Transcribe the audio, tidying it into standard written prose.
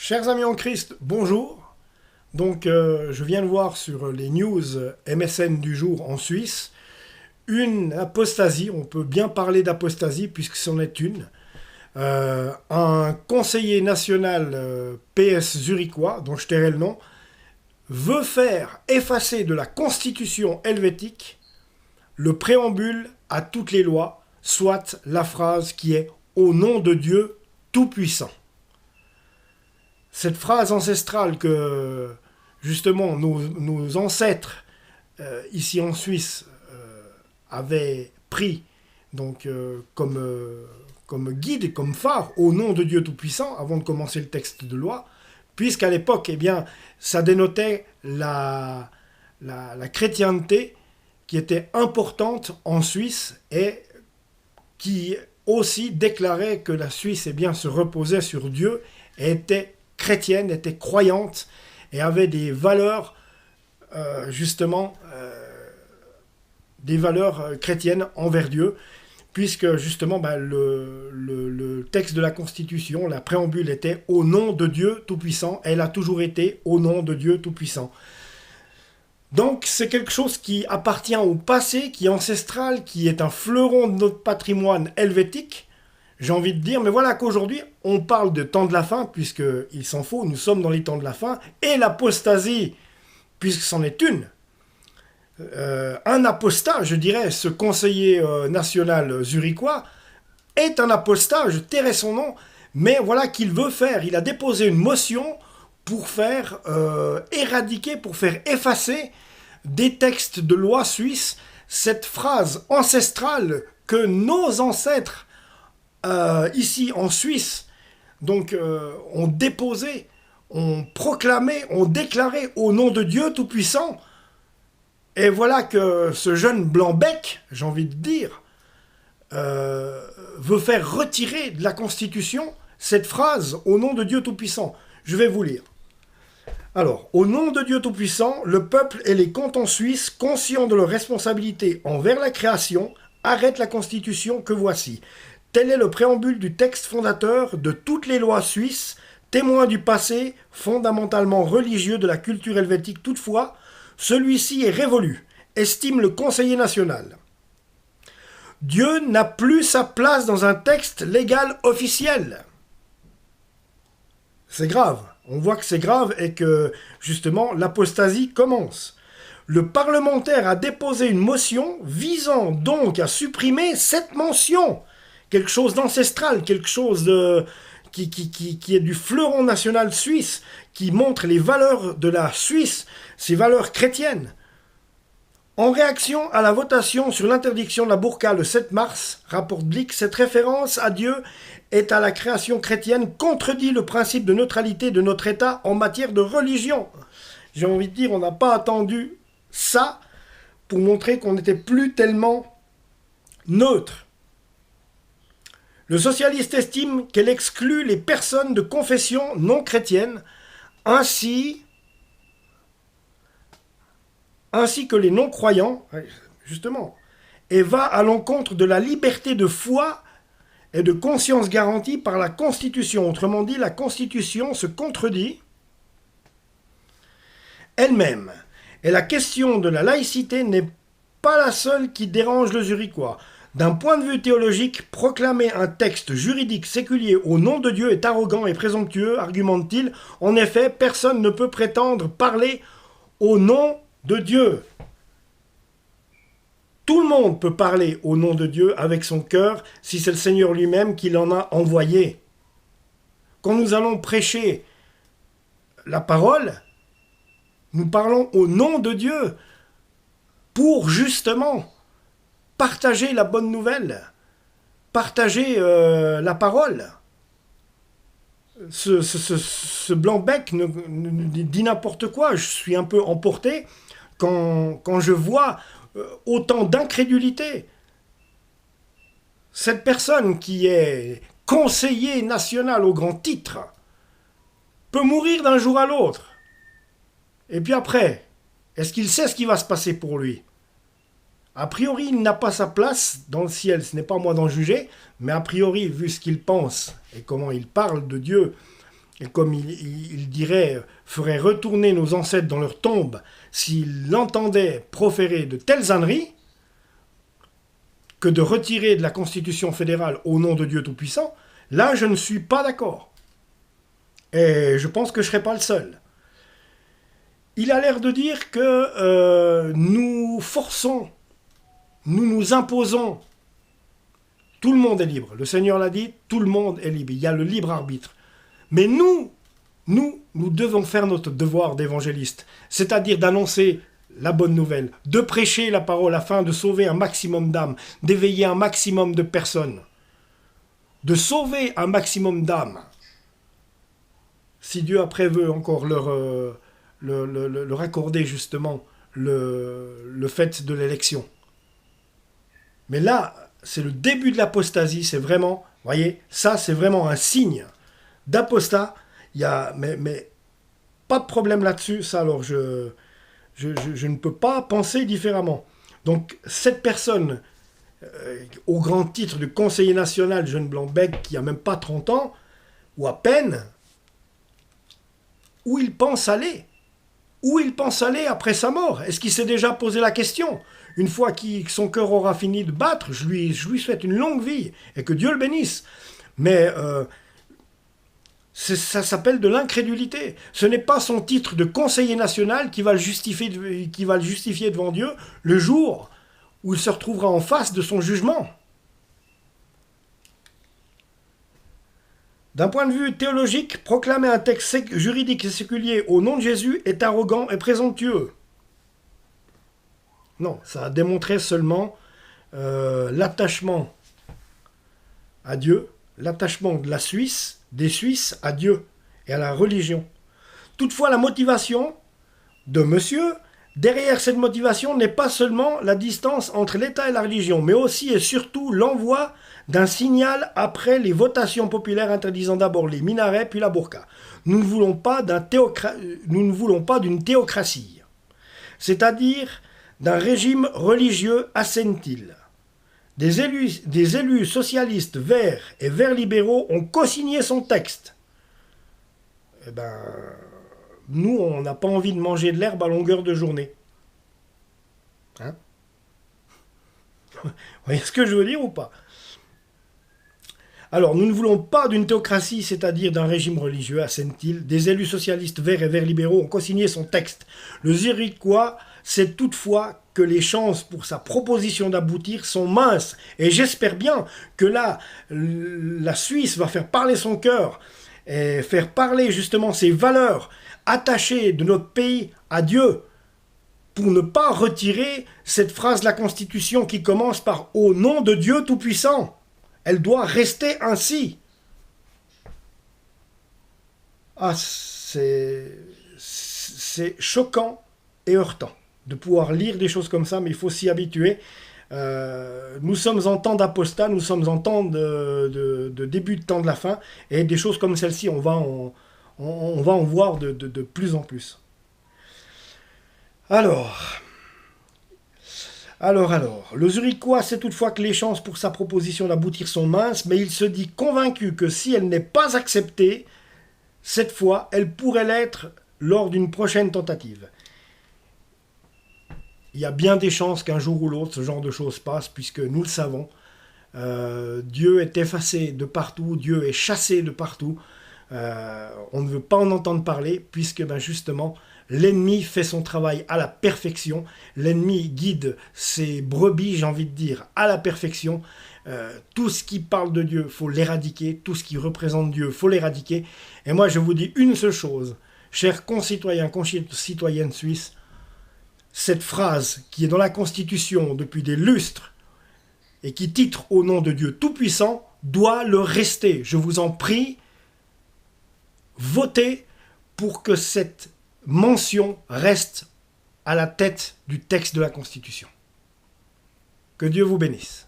Chers amis en Christ, bonjour. Donc, je viens de voir sur les news MSN du jour en Suisse une apostasie. On peut bien parler d'apostasie puisque c'en est une. Un conseiller national PS zurichois, dont je tairai le nom, veut faire effacer de la constitution helvétique le préambule à toutes les lois, soit la phrase qui est « Au nom de Dieu Tout-Puissant ». Cette phrase ancestrale que, justement, nos ancêtres, ici en Suisse, avaient pris donc, comme guide, comme phare, au nom de Dieu Tout-Puissant, avant de commencer le texte de loi, puisqu'à l'époque, eh bien, ça dénotait la chrétienté qui était importante en Suisse et qui aussi déclarait que la Suisse, eh bien, se reposait sur Dieu et était chrétienne, était croyante et avait des valeurs, des valeurs chrétiennes envers Dieu, puisque justement le texte de la Constitution, la préambule était « Au nom de Dieu Tout-Puissant », elle a toujours été « Au nom de Dieu Tout-Puissant ». Donc c'est quelque chose qui appartient au passé, qui est ancestral, qui est un fleuron de notre patrimoine helvétique, j'ai envie de dire, mais voilà qu'aujourd'hui, on parle de temps de la fin, puisqu'il s'en faut, nous sommes dans les temps de la fin, et l'apostasie, puisque c'en est une. Un apostat, je dirais, ce conseiller national zurichois, est un apostat, je tairai son nom, mais voilà qu'il veut faire. Il a déposé une motion pour faire éradiquer, pour faire effacer des textes de loi suisse, cette phrase ancestrale que nos ancêtres ici en Suisse, donc ont déposé, ont proclamé, ont déclaré au nom de Dieu Tout-Puissant. Et voilà que ce jeune blanc-bec, j'ai envie de dire, veut faire retirer de la Constitution cette phrase au nom de Dieu Tout-Puissant. Je vais vous lire. Alors, au nom de Dieu Tout-Puissant, le peuple et les cantons suisses, conscients de leur responsabilité envers la création, arrêtent la Constitution que voici. Tel est le préambule du texte fondateur de toutes les lois suisses, témoin du passé, fondamentalement religieux de la culture helvétique. Toutefois, celui-ci est révolu, estime le conseiller national. Dieu n'a plus sa place dans un texte légal officiel. C'est grave. On voit que c'est grave et que, justement, l'apostasie commence. Le parlementaire a déposé une motion visant donc à supprimer cette mention. Quelque chose d'ancestral, quelque chose qui est du fleuron national suisse, qui montre les valeurs de la Suisse, ses valeurs chrétiennes. En réaction à la votation sur l'interdiction de la burqa le 7 mars, rapporte Blick, cette référence à Dieu et à la création chrétienne contredit le principe de neutralité de notre État en matière de religion. J'ai envie de dire, on n'a pas attendu ça pour montrer qu'on n'était plus tellement neutre. Le socialiste estime qu'elle exclut les personnes de confession non chrétienne, ainsi que les non-croyants, justement, et va à l'encontre de la liberté de foi et de conscience garantie par la Constitution. Autrement dit, la Constitution se contredit elle-même. Et la question de la laïcité n'est pas la seule qui dérange le Zurichois. D'un point de vue théologique, proclamer un texte juridique séculier au nom de Dieu est arrogant et présomptueux, argumente-t-il. En effet, personne ne peut prétendre parler au nom de Dieu. Tout le monde peut parler au nom de Dieu avec son cœur si c'est le Seigneur lui-même qui l'en a envoyé. Quand nous allons prêcher la parole, nous parlons au nom de Dieu pour justement partager la bonne nouvelle, partager la parole. Ce blanc-bec dit n'importe quoi. Je suis un peu emporté quand je vois autant d'incrédulité. Cette personne qui est conseiller national au grand titre peut mourir d'un jour à l'autre. Et puis après, est-ce qu'il sait ce qui va se passer pour lui ? A priori, il n'a pas sa place dans le ciel. Ce n'est pas à moi d'en juger, mais a priori, vu ce qu'il pense et comment il parle de Dieu et comme il dirait, ferait retourner nos ancêtres dans leur tombe s'ils l'entendaient proférer de telles âneries, que de retirer de la Constitution fédérale au nom de Dieu Tout-Puissant, là je ne suis pas d'accord. Et je pense que je ne serai pas le seul. Il a l'air de dire que nous forçons, nous nous imposons. Tout le monde est libre. Le Seigneur l'a dit, tout le monde est libre. Il y a le libre arbitre. Mais nous devons faire notre devoir d'évangéliste, c'est-à-dire d'annoncer la bonne nouvelle, de prêcher la parole afin de sauver un maximum d'âmes, d'éveiller un maximum de personnes, de sauver un maximum d'âmes. Si Dieu après veut encore leur accorder justement le fait de l'élection. Mais là, c'est le début de l'apostasie, c'est vraiment, voyez, ça c'est vraiment un signe d'apostat. Il y a, mais pas de problème là-dessus, ça alors je ne peux pas penser différemment. Donc cette personne, au grand titre de conseiller national, Jeune Blanc-Bec, qui a même pas 30 ans, ou à peine, où il pense aller? Où il pense aller après sa mort? Est-ce qu'il s'est déjà posé la question? Une fois que son cœur aura fini de battre, je lui souhaite une longue vie, et que Dieu le bénisse. Mais ça s'appelle de l'incrédulité. Ce n'est pas son titre de conseiller national qui va le justifier devant Dieu le jour où il se retrouvera en face de son jugement. D'un point de vue théologique, proclamer un texte juridique et séculier au nom de Jésus est arrogant et présomptueux. Non, ça a démontré seulement l'attachement à Dieu, l'attachement de la Suisse, des Suisses à Dieu et à la religion. Toutefois, la motivation de monsieur, derrière cette motivation n'est pas seulement la distance entre l'État et la religion, mais aussi et surtout l'envoi d'un signal après les votations populaires interdisant d'abord les minarets puis la burqa. Nous ne voulons pas d'une théocratie, c'est-à-dire d'un régime religieux assentil. Des élus socialistes verts et verts libéraux ont co-signé son texte. Eh ben, nous, on n'a pas envie de manger de l'herbe à longueur de journée. Hein? Vous voyez ce que je veux dire ou pas? Alors, nous ne voulons pas d'une théocratie, c'est-à-dire d'un régime religieux assentil. Des élus socialistes verts et verts libéraux ont co-signé son texte. Le Zurichois sait toutefois que les chances pour sa proposition d'aboutir sont minces. Et j'espère bien que là, la Suisse va faire parler son cœur et faire parler justement ses valeurs attachées de notre pays à Dieu pour ne pas retirer cette phrase de la Constitution qui commence par « Au nom de Dieu Tout-Puissant ». Elle doit rester ainsi. Ah, c'est choquant et heurtant de pouvoir lire des choses comme ça, mais il faut s'y habituer. Nous sommes en temps d'apostat, nous sommes en temps de début de temps de la fin, et des choses comme celle-ci, on va en voir de plus en plus. Alors, le Zurichois sait toutefois que les chances pour sa proposition d'aboutir sont minces, mais il se dit convaincu que si elle n'est pas acceptée, cette fois, elle pourrait l'être lors d'une prochaine tentative. Il y a bien des chances qu'un jour ou l'autre, ce genre de choses passe, puisque nous le savons, Dieu est effacé de partout, Dieu est chassé de partout. On ne veut pas en entendre parler, puisque justement, l'ennemi fait son travail à la perfection. L'ennemi guide ses brebis, j'ai envie de dire, à la perfection. Tout ce qui parle de Dieu, il faut l'éradiquer. Tout ce qui représente Dieu, il faut l'éradiquer. Et moi, je vous dis une seule chose, chers concitoyens, concitoyennes suisses, cette phrase qui est dans la Constitution depuis des lustres et qui titre au nom de Dieu Tout-Puissant doit le rester. Je vous en prie, votez pour que cette mention reste à la tête du texte de la Constitution. Que Dieu vous bénisse.